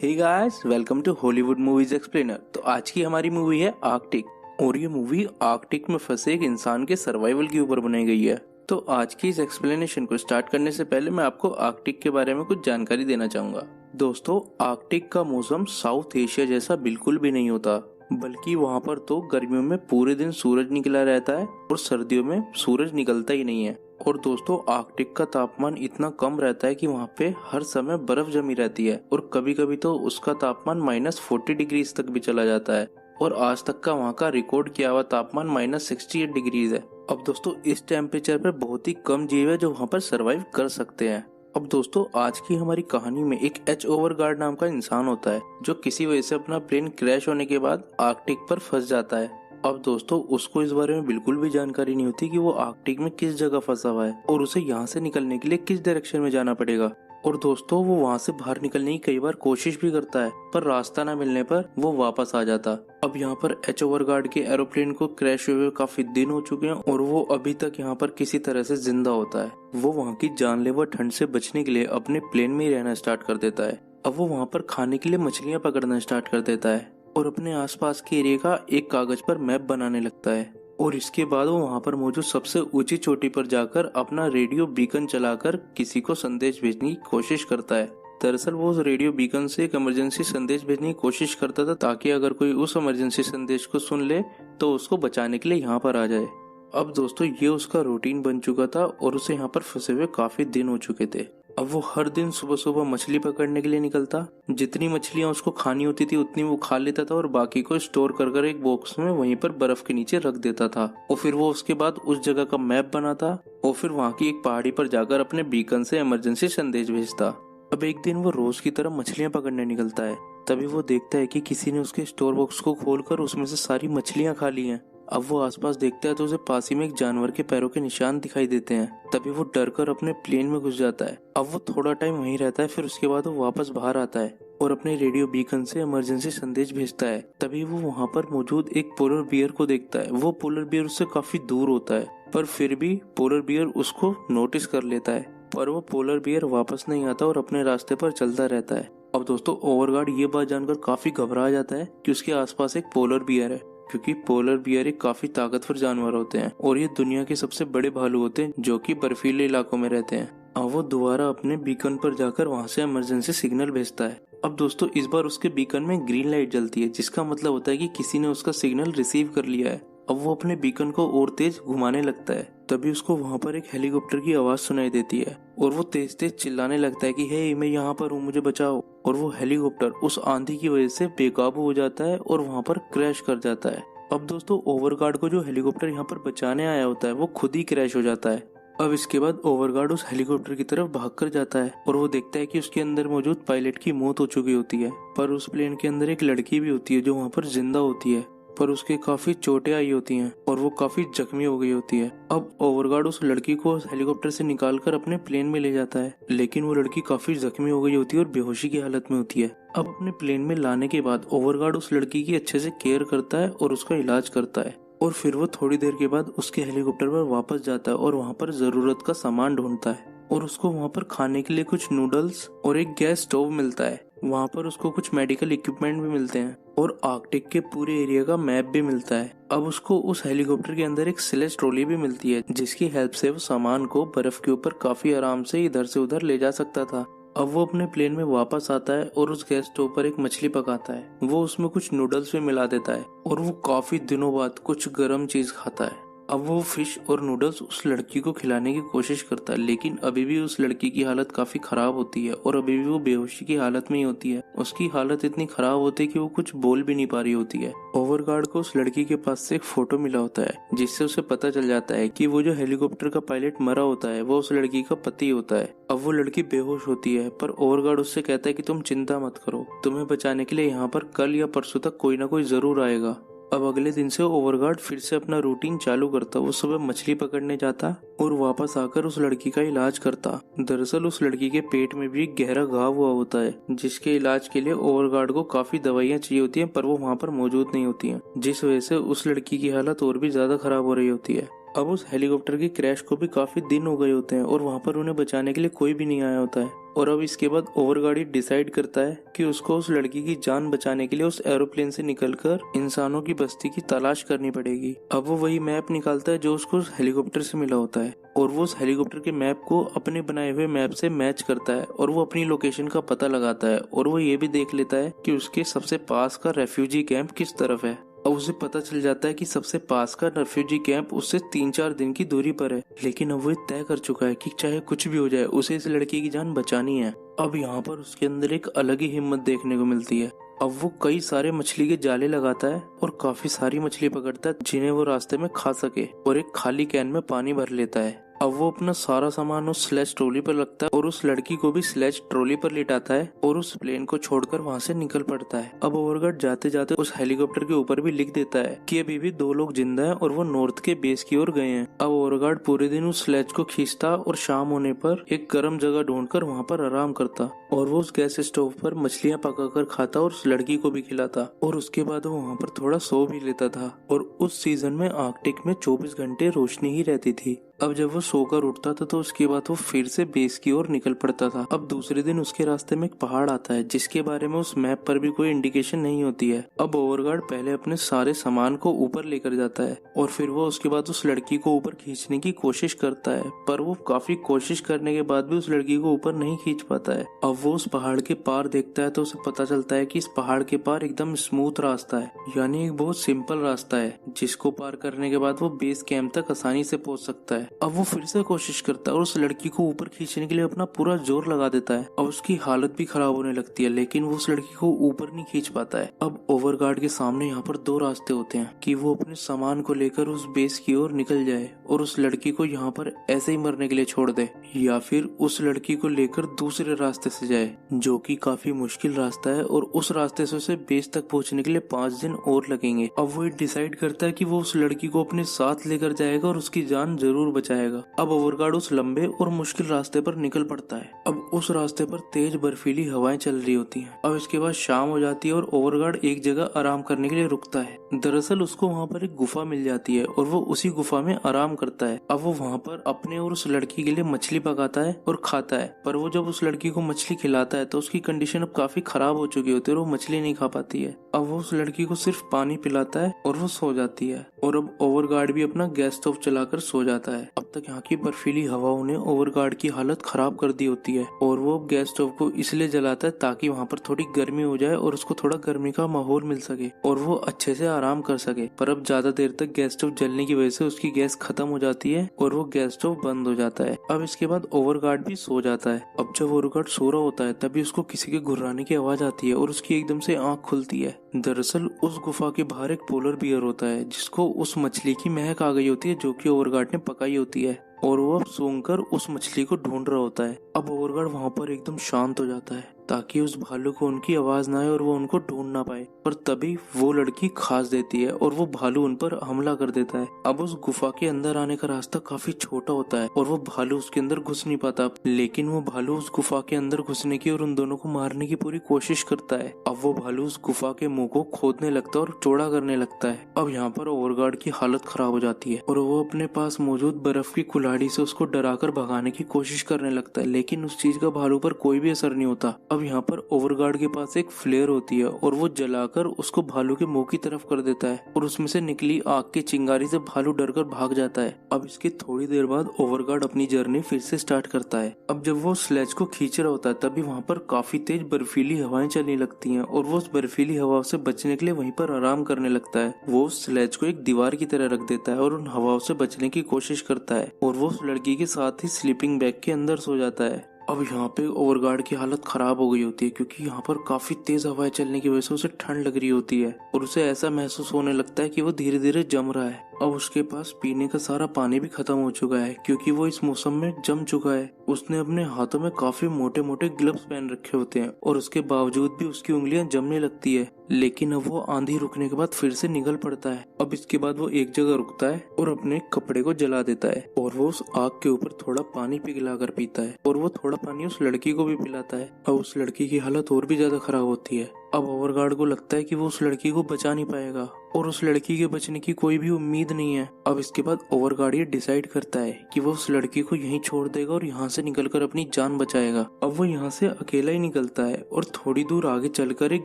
Hey guys, welcome to Hollywood movies explainer. तो आज की हमारी मूवी है आर्कटिक और ये मूवी आर्कटिक में फंसे एक इंसान के सर्वाइवल के ऊपर बनाई गई है। तो आज की इस एक्सप्लेनेशन को स्टार्ट करने से पहले मैं आपको आर्कटिक के बारे में कुछ जानकारी देना चाहूंगा। दोस्तों, आर्कटिक का मौसम साउथ एशिया जैसा बिल्कुल भी नहीं होता, बल्कि वहाँ पर तो गर्मियों में पूरे दिन सूरज निकला रहता है और सर्दियों में सूरज निकलता ही नहीं है। और दोस्तों, आर्कटिक का तापमान इतना कम रहता है कि वहाँ पे हर समय बर्फ जमी रहती है और कभी कभी तो उसका तापमान -40 डिग्री तक भी चला जाता है। और आज तक का वहाँ का रिकॉर्ड किया हुआ तापमान -68 डिग्री है। अब दोस्तों, इस टेम्परेचर पर बहुत ही कम जीव है जो वहाँ पर सरवाइव कर सकते हैं। अब दोस्तों, आज की हमारी कहानी में एक एच ओवरगार्ड नाम का इंसान होता है जो किसी वजह से अपना प्लेन क्रैश होने के बाद आर्कटिक पर फंस जाता है। अब दोस्तों, उसको इस बारे में बिल्कुल भी जानकारी नहीं होती कि वो आर्कटिक में किस जगह फंसा हुआ है और उसे यहाँ से निकलने के लिए किस डायरेक्शन में जाना पड़ेगा। और दोस्तों, वो वहाँ से बाहर निकलने की कई बार कोशिश भी करता है, पर रास्ता न मिलने पर वो वापस आ जाता। अब यहाँ पर एच ओवरगार्ड के एरोप्लेन को क्रैश हुए काफी दिन हो चुके हैं और वो अभी तक यहाँ पर किसी तरह से जिंदा होता है। वो वहाँ की जानलेवा ठंड से बचने के लिए अपने प्लेन में ही रहना स्टार्ट कर देता है। अब वो वहाँ पर खाने के लिए मछलियाँ पकड़ना स्टार्ट कर देता है और अपने आसपास के एरिया का एक कागज पर मैप बनाने लगता है। और इसके बाद वो वहाँ पर मौजूद सबसे ऊंची चोटी पर जाकर अपना रेडियो बीकन चलाकर किसी को संदेश भेजने की कोशिश करता है। दरअसल वो उस रेडियो बीकन से एक इमरजेंसी संदेश भेजने की कोशिश करता था ताकि अगर कोई उस इमरजेंसी संदेश को सुन ले तो उसको बचाने के लिए यहाँ पर आ जाए। अब दोस्तों, ये उसका रूटीन बन चुका था और उसे यहाँ पर फंसे हुए काफी दिन हो चुके थे। अब वो हर दिन सुबह सुबह मछली पकड़ने के लिए निकलता। जितनी मछलियां उसको खानी होती थी उतनी वो खा लेता था और बाकी को स्टोर कर कर एक बॉक्स में वहीं पर बर्फ के नीचे रख देता था। और फिर वो उसके बाद उस जगह का मैप बनाता और फिर वहाँ की एक पहाड़ी पर जाकर अपने बीकन से इमरजेंसी संदेश भेजता। अब एक दिन वो रोज की तरह मछलियां पकड़ने निकलता है। तभी वो देखता है कि किसी ने उसके स्टोर बॉक्स को खोलकर उसमें से सारी मछलियां खा ली हैं। अब वो आसपास देखता है तो उसे पास ही में एक जानवर के पैरों के निशान दिखाई देते हैं। तभी वो डर कर अपने प्लेन में घुस जाता है। अब वो थोड़ा टाइम वहीं रहता है, फिर उसके बाद वो वापस बाहर आता है और अपने रेडियो बीकन से इमरजेंसी संदेश भेजता है। तभी वो वहाँ पर मौजूद एक पोलर बियर को देखता है। वो पोलर बियर उससे काफी दूर होता है, पर फिर भी पोलर बियर उसको नोटिस कर लेता है। पर वो पोलर बियर वापस नहीं आता और अपने रास्ते पर चलता रहता है। अब दोस्तों, ओवरगार्ड ये बात जानकर काफी घबरा जाता है कि उसके आसपास एक पोलर बियर है, क्योंकि पोलर बियर एक काफी ताकतवर जानवर होते हैं और ये दुनिया के सबसे बड़े भालू होते हैं जो कि बर्फीले इलाकों में रहते हैं। अब वो दोबारा अपने बीकन पर जाकर वहाँ से इमरजेंसी सिग्नल भेजता है। अब दोस्तों, इस बार उसके बीकन में ग्रीन लाइट जलती है, जिसका मतलब होता है कि किसी ने उसका सिग्नल रिसीव कर लिया है। अब वो अपने बीकन को और तेज घुमाने लगता है। तभी उसको वहाँ पर एक हेलीकॉप्टर की आवाज सुनाई देती है और वो तेज तेज चिल्लाने लगता है कि हे, मैं यहाँ पर हूँ, मुझे बचाओ। और वो हेलीकॉप्टर उस आंधी की वजह से बेकाबू हो जाता है और वहाँ पर क्रैश कर जाता है। अब दोस्तों, ओवरगार्ड को जो हेलीकॉप्टर यहाँ पर बचाने आया होता है वो खुद ही क्रैश हो जाता है। अब इसके बाद ओवरगार्ड उस हेलीकॉप्टर की तरफ भागकर जाता है और वो देखता है कि उसके अंदर मौजूद पायलट की मौत हो चुकी होती है। पर उस प्लेन के अंदर एक लड़की भी होती है जो वहाँ पर जिंदा होती है, पर उसके काफी चोटें आई होती हैं और वो काफी जख्मी हो गई होती है। अब ओवरगार्ड उस लड़की को हेलीकॉप्टर से निकालकर अपने प्लेन में ले जाता है, लेकिन वो लड़की काफी जख्मी हो गई होती है और बेहोशी की हालत में होती है। अब अपने प्लेन में लाने के बाद ओवरगार्ड उस लड़की की अच्छे से केयर करता है और उसका इलाज करता है। और फिर वो थोड़ी देर के बाद उसके हेलीकॉप्टर पर वापस जाता है और वहाँ पर जरूरत का सामान ढूंढता है और उसको वहाँ पर खाने के लिए कुछ नूडल्स और एक गैस स्टोव मिलता है। वहाँ पर उसको कुछ मेडिकल इक्विपमेंट भी मिलते हैं और आर्कटिक के पूरे एरिया का मैप भी मिलता है। अब उसको उस हेलीकॉप्टर के अंदर एक स्लेज ट्रॉली भी मिलती है, जिसकी हेल्प से वो सामान को बर्फ के ऊपर काफी आराम से इधर से उधर ले जा सकता था। अब वो अपने प्लेन में वापस आता है और उस गैस स्टोव पर एक मछली पकाता है। वो उसमें कुछ नूडल्स भी मिला देता है और वो काफी दिनों बाद कुछ गर्म चीज खाता है। अब वो फिश और नूडल्स उस लड़की को खिलाने की कोशिश करता है, लेकिन अभी भी उस लड़की की हालत काफी खराब होती है और अभी भी वो बेहोशी की हालत में ही होती है। उसकी हालत इतनी खराब होती है कि वो कुछ बोल भी नहीं पा रही होती है। ओवरगार्ड को उस लड़की के पास से एक फोटो मिला होता है, जिससे उसे पता चल जाता है कि वो जो हेलीकॉप्टर का पायलट मरा होता है वो उस लड़की का पति होता है। अब वो लड़की बेहोश होती है, पर ओवरगार्ड उससे कहता है कि तुम चिंता मत करो, तुम्हें बचाने के लिए यहाँ पर कल या परसों तक कोई ना कोई जरूर आएगा। अब अगले दिन से ओवरगार्ड फिर से अपना रूटीन चालू करता। वो सुबह मछली पकड़ने जाता और वापस आकर उस लड़की का इलाज करता। दरअसल उस लड़की के पेट में भी गहरा घाव हुआ होता है, जिसके इलाज के लिए ओवरगार्ड को काफी दवाइयाँ चाहिए होती हैं, पर वो वहाँ पर मौजूद नहीं होती हैं, जिस वजह से उस लड़की की हालत और भी ज्यादा खराब हो रही होती है। अब उस हेलीकॉप्टर के क्रैश को भी काफी दिन हो गए होते हैं और वहां पर उन्हें बचाने के लिए कोई भी नहीं आया होता है। और अब इसके बाद ओवरगार्ड डिसाइड करता है कि उसको उस लड़की की जान बचाने के लिए उस एरोप्लेन से निकलकर इंसानों की बस्ती की तलाश करनी पड़ेगी। अब वो वही मैप निकालता है जो उसको उस हेलीकॉप्टर से मिला होता है और वो उस हेलीकॉप्टर के मैप को अपने बनाए हुए मैप से मैच करता है और वो अपनी लोकेशन का पता लगाता है और वो ये भी देख लेता है कि उसके सबसे पास का रेफ्यूजी कैंप किस तरफ है। अब उसे पता चल जाता है कि सबसे पास का रेफ्यूजी कैंप उससे 3-4 दिन की दूरी पर है, लेकिन अब वो तय कर चुका है कि चाहे कुछ भी हो जाए उसे इस लड़की की जान बचानी है। अब यहाँ पर उसके अंदर एक अलग ही हिम्मत देखने को मिलती है। अब वो कई सारे मछली के जाले लगाता है और काफी सारी मछली पकड़ता है जिन्हें वो रास्ते में खा सके और एक खाली कैन में पानी भर लेता है। अब वो अपना सारा सामान उस स्लेज ट्रॉली पर लगता है और उस लड़की को भी स्लेज ट्रॉली पर लिटाता है और उस प्लेन को छोड़कर वहाँ से निकल पड़ता है। अब ओवरगार्ड जाते जाते उस हेलीकॉप्टर के ऊपर भी लिख देता है कि अभी भी 2 लोग जिंदा हैं और वो नॉर्थ के बेस की ओर गए हैं। अब ओवरगार्ड पूरे दिन उस स्लेज को खींचता और शाम होने पर एक गर्म जगह ढूंढकर वहाँ पर आराम करता और वो उस गैस स्टोव पर मछलियाँ पकाकर खाता और उस लड़की को भी खिलाता और उसके बाद वो वहाँ पर थोड़ा सो भी लेता था। और उस सीजन में आर्कटिक में 24 घंटे रोशनी ही रहती थी। अब जब वो सोकर उठता था तो उसके बाद वो फिर से बेस की ओर निकल पड़ता था। अब दूसरे दिन उसके रास्ते में एक पहाड़ आता है जिसके बारे में उस मैप पर भी कोई इंडिकेशन नहीं होती है। अब ओवरगार्ड पहले अपने सारे सामान को ऊपर लेकर जाता है और फिर वो उसके बाद उस लड़की को ऊपर खींचने की कोशिश करता है, पर वो काफी कोशिश करने के बाद भी उस लड़की को ऊपर नहीं खींच पाता है। अब वो उस पहाड़ के पार देखता है तो उसे पता चलता है कि इस पहाड़ के पार एकदम स्मूथ रास्ता है, यानी एक बहुत सिंपल रास्ता है जिसको पार करने के बाद वो बेस कैंप तक आसानी से पहुंच सकता है। अब वो फिर से कोशिश करता है और उस लड़की को ऊपर खींचने के लिए अपना पूरा जोर लगा देता है। अब उसकी हालत भी खराब होने लगती है, लेकिन वो उस लड़की को ऊपर नहीं खींच पाता है। अब ओवरगार्ड के सामने यहाँ पर 2 रास्ते होते हैं कि वो अपने सामान को लेकर उस बेस की ओर निकल जाए और उस लड़की को यहाँ पर ऐसे ही मरने के लिए छोड़ दे, या फिर उस लड़की को लेकर दूसरे रास्ते से जाए जो कि काफी मुश्किल रास्ता है और उस रास्ते से उसे बेस तक पहुँचने के लिए 5 दिन और लगेंगे। अब वो डिसाइड करता है कि वो उस लड़की को अपने साथ लेकर जाएगा और उसकी जान जरूर बचाएगा। अब ओवरगार्ड उस लंबे और मुश्किल रास्ते पर निकल पड़ता है। अब उस रास्ते पर तेज बर्फीली हवाएं चल रही होती हैं। अब इसके बाद शाम हो जाती है और ओवरगार्ड एक जगह आराम करने के लिए रुकता है। दरअसल उसको वहाँ पर एक गुफा मिल जाती है और वो उसी गुफा में आराम करता है। अब वो वहाँ पर अपने और उस लड़की के लिए मछली पकाता है और खाता है, पर वो जब उस लड़की को मछली खिलाता है तो उसकी कंडीशन अब काफी खराब हो चुकी होती है और वो मछली नहीं खा पाती है। अब वो उस लड़की को सिर्फ पानी पिलाता है और वो सो जाती है। और अब ओवरगार्ड भी अपना गैस स्टोव चलाकर सो जाता है। अब तक यहाँ की बर्फीली हवाओं ने ओवरगार्ड की हालत खराब कर दी होती है और वो गैस स्टोव को इसलिए जलाता है ताकि वहाँ पर थोड़ी गर्मी हो जाए और उसको थोड़ा गर्मी का माहौल मिल सके और वो अच्छे से आराम कर सके। पर अब ज्यादा देर तक गैस स्टोव जलने की वजह से उसकी गैस खत्म हो जाती है और वो गैस स्टोव बंद हो जाता है। अब इसके बाद ओवरगार्ड भी सो जाता है। अब जब ओवरगार्ड सो रहा होता है तभी उसको किसी के घुर्राने की आवाज आती है और उसकी एकदम से आंख खुलती है। दरअसल उस गुफा के बाहर एक पोलर बियर होता है जिसको उस मछली की महक आ गई होती है जो कि ओवरगार्ड ने पकाई होती है और वो अब सूंघकर उस मछली को ढूंढ रहा होता है। अब ओवरगार्ड वहाँ पर एकदम शांत हो जाता है ताकि उस भालू को उनकी आवाज ना आए और वो उनको ढूंढ ना पाए, पर तभी वो लड़की खास देती है और वो भालू उन पर हमला कर देता है। अब उस गुफा के अंदर आने का रास्ता काफी छोटा होता है और वो भालू उसके अंदर घुस नहीं पाता, लेकिन वो भालू उस गुफा के अंदर घुसने की और उन दोनों को मारने की पूरी कोशिश करता है। अब वो भालू उस गुफा के मुंह को खोदने लगता है और चौड़ा करने लगता है। अब यहाँ पर ओवरगार्ड की हालत खराब हो जाती है और वो अपने पास मौजूद बर्फ की कुल्हाड़ी से उसको डराकर भगाने की कोशिश करने लगता है, लेकिन उस चीज का भालू पर कोई भी असर नहीं होता। अब यहाँ पर ओवरगार्ड के पास एक फ्लेयर होती है और वो जलाकर उसको भालू के मुंह की तरफ कर देता है और उसमें से निकली आग की चिंगारी से भालू डरकर भाग जाता है। अब इसके थोड़ी देर बाद ओवरगार्ड अपनी जर्नी फिर से स्टार्ट करता है। अब जब वो स्लेज को खींच रहा होता है तभी वहाँ पर काफी तेज बर्फीली हवाएं चलने लगती हैं और वो उस बर्फीली हवाओं से बचने के लिए वहीं पर आराम करने लगता है। वो उस स्लेज को एक दीवार की तरह रख देता है और उन हवाओं से बचने की कोशिश करता है और वो उस लड़की के साथ ही स्लीपिंग बैग के अंदर सो जाता है। अब यहाँ पे ओवरगार्ड की हालत खराब हो गई होती है क्योंकि यहाँ पर काफी तेज हवाएं चलने की वजह से उसे ठंड लग रही होती है और उसे ऐसा महसूस होने लगता है कि वो धीरे धीरे जम रहा है। अब उसके पास पीने का सारा पानी भी खत्म हो चुका है क्योंकि वो इस मौसम में जम चुका है। उसने अपने हाथों में काफी मोटे मोटे ग्लव्स पहन रखे होते हैं और उसके बावजूद भी उसकी उंगलियां जमने लगती है, लेकिन अब वो आंधी रुकने के बाद फिर से निकल पड़ता है। अब इसके बाद वो एक जगह रुकता है और अपने कपड़े को जला देता है और वो उस आग के ऊपर थोड़ा पानी पिघला कर पीता है और वो थोड़ा पानी उस लड़की को भी पिलाता है। अब उस लड़की की हालत और भी ज्यादा खराब होती है अब ओवरगार्ड को लगता है कि वो उस लड़की को बचा नहीं पाएगा और उस लड़की के बचने की कोई भी उम्मीद नहीं है। अब इसके बाद ओवरगार्ड ये डिसाइड करता है कि वो उस लड़की को यहीं छोड़ देगा और यहाँ से निकलकर अपनी जान बचाएगा। अब वो यहाँ से अकेला ही निकलता है और थोड़ी दूर आगे चलकर एक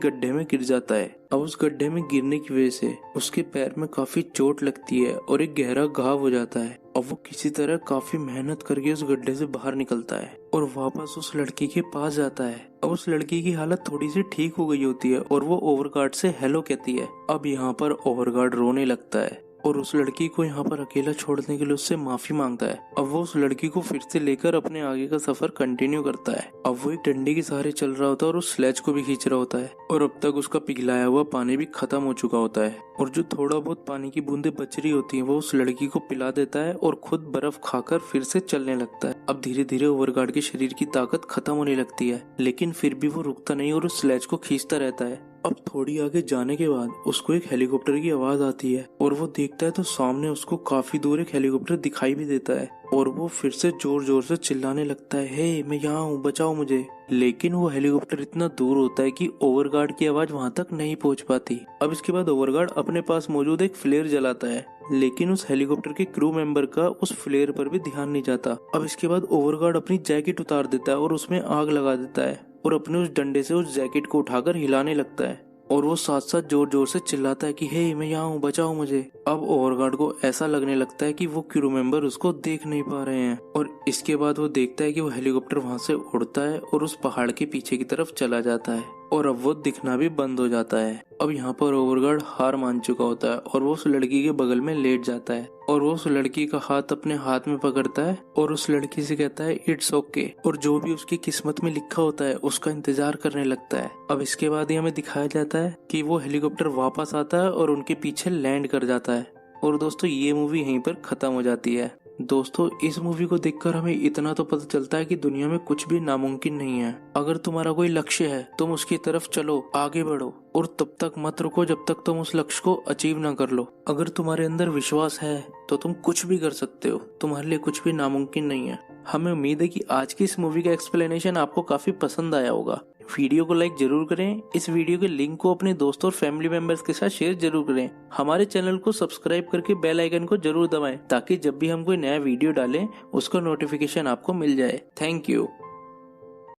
गड्ढे में गिर जाता है। अब उस गड्ढे में गिरने की वजह से उसके पैर में काफी चोट लगती है और एक गहरा घाव हो जाता है। अब वो किसी तरह काफी मेहनत करके उस गड्ढे से बाहर निकलता है और वापस उस लड़की के पास जाता है। अब उस लड़की की हालत थोड़ी सी ठीक हो गई होती है और वो ओवरगार्ड से हेलो कहती है। अब यहाँ पर ओवरगार्ड रोने लगता है और उस लड़की को यहाँ पर अकेला छोड़ने के लिए उससे माफी मांगता है। अब वो उस लड़की को फिर से लेकर अपने आगे का सफर कंटिन्यू करता है। अब वो एक डंडे के सहारे चल रहा होता है और उस स्लेज को भी खींच रहा होता है और अब तक उसका पिघलाया हुआ पानी भी खत्म हो चुका होता है और जो थोड़ा बहुत पानी की बूंदें बच रही होती हैं वो उस लड़की को पिला देता है और खुद बर्फ खाकर फिर से चलने लगता है। अब धीरे धीरे ओवरगार्ड के शरीर की ताकत खत्म होने लगती है, लेकिन फिर भी वो रुकता नहीं और उस स्लेज को खींचता रहता है। अब थोड़ी आगे जाने के बाद उसको एक हेलीकॉप्टर की आवाज आती है और वो देखता है तो सामने उसको काफी दूर एक हेलीकॉप्टर दिखाई भी देता है और वो फिर से जोर जोर से चिल्लाने लगता है, हे मैं यहाँ हूँ, बचाओ मुझे। लेकिन वो हेलीकॉप्टर इतना दूर होता है कि ओवरगार्ड की आवाज वहाँ तक नहीं पहुँच पाती। अब इसके बाद ओवरगार्ड अपने पास मौजूद एक फ्लेयर जलाता है, लेकिन उस हेलीकॉप्टर के क्रू मेंबर का उस फ्लेयर पर भी ध्यान नहीं जाता। अब इसके बाद ओवरगार्ड अपनी जैकेट उतार देता है और उसमें आग लगा देता है और अपने उस डंडे से उस जैकेट को उठाकर हिलाने लगता है और वो साथ साथ जोर जोर से चिल्लाता है कि हे मैं यहाँ हूँ, बचाओ मुझे। अब ओवरगार्ड को ऐसा लगने लगता है कि वो क्रू मेंबर उसको देख नहीं पा रहे हैं और इसके बाद वो देखता है कि वो हेलीकॉप्टर वहाँ से उड़ता है और उस पहाड़ के पीछे की तरफ चला जाता है और अब वो दिखना भी बंद हो जाता है। अब यहाँ पर ओवरगार्ड हार मान चुका होता है और वो उस लड़की के बगल में लेट जाता है और वो उस लड़की का हाथ अपने हाथ में पकड़ता है और उस लड़की से कहता है इट्स ओके और जो भी उसकी किस्मत में लिखा होता है उसका इंतजार करने लगता है। अब इसके बाद ही हमें दिखाया जाता है कि वो हेलीकॉप्टर वापस आता है और उनके पीछे लैंड कर जाता है और दोस्तों ये मूवी यहीं पर खत्म हो जाती है। दोस्तों इस मूवी को देखकर हमें इतना तो पता चलता है कि दुनिया में कुछ भी नामुमकिन नहीं है। अगर तुम्हारा कोई लक्ष्य है तुम उसकी तरफ चलो, आगे बढ़ो और तब तक मत रुको जब तक तुम उस लक्ष्य को अचीव ना कर लो। अगर तुम्हारे अंदर विश्वास है तो तुम कुछ भी कर सकते हो, तुम्हारे लिए कुछ भी नामुमकिन नहीं है। हमें उम्मीद है कि आज की इस मूवी का एक्सप्लेनेशन आपको काफी पसंद आया होगा। वीडियो को लाइक जरूर करें, इस वीडियो के लिंक को अपने दोस्तों और फैमिली मेंबर्स के साथ शेयर जरूर करें। हमारे चैनल को सब्सक्राइब करके बेल आइकन को जरूर दबाएं ताकि जब भी हम कोई नया वीडियो डालें उसका नोटिफिकेशन आपको मिल जाए। Thank you.